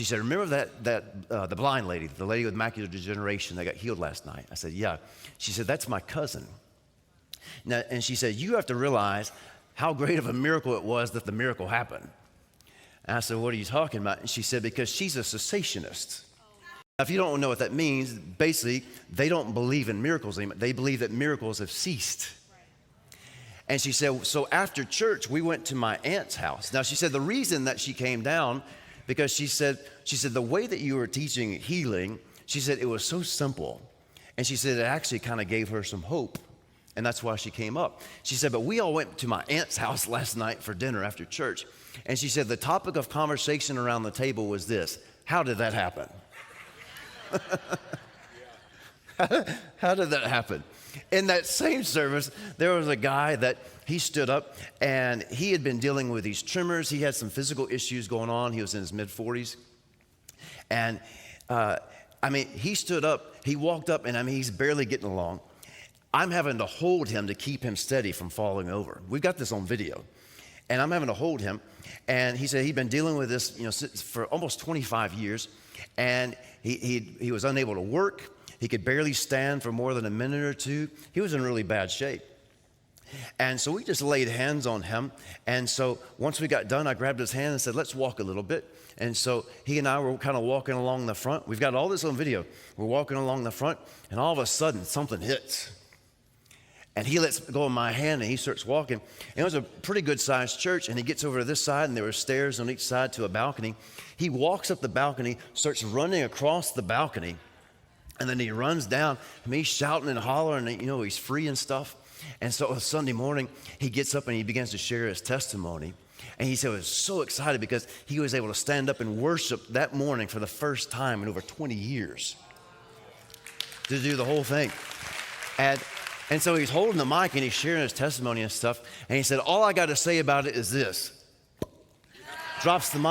She said, remember the blind lady, the lady with macular degeneration that got healed last night? I said, yeah. She said, that's my cousin. Now, and she said, you have to realize how great of a miracle it was that the miracle happened. And I said, what are you talking about? And she said, because she's a cessationist. Now, if you don't know what that means, basically, they don't believe in miracles anymore. They believe that miracles have ceased. And she said, so after church, we went to my aunt's house. Now, she said the reason that she came down, because she said, the way that you were teaching healing, she said it was so simple. And she said it actually kind of gave her some hope. And that's why she came up. She said, but we all went to my aunt's house last night for dinner after church. And she said the topic of conversation around the table was this: how did that happen? How did that happen? In that same service, there was a guy that he stood up, and he had been dealing with these tremors. He had some physical issues going on. He was in his mid-40s. And, he stood up, he walked up, and he's barely getting along. I'm having to hold him to keep him steady from falling over. We've got this on video. And I'm having to hold him. And he said he'd been dealing with this, for almost 25 years. And he was unable to work. He could barely stand for more than a minute or two. He was in really bad shape. And so we just laid hands on him. And so once we got done, I grabbed his hand and said, let's walk a little bit. And so he and I were kind of walking along the front. We've got all this on video. We're walking along the front, and all of a sudden, something hits. And he lets go of my hand, and he starts walking. And it was a pretty good-sized church, and he gets over to this side, and there were stairs on each side to a balcony. He walks up the balcony, starts running across the balcony, and then he runs down. He's shouting and hollering, and he's free and stuff. And so Sunday morning, he gets up and he begins to share his testimony. And he said he was so excited because he was able to stand up and worship that morning for the first time in over 20 years. To do the whole thing. And so he's holding the mic and he's sharing his testimony and stuff. And he said, all I got to say about it is this. Drops the mic.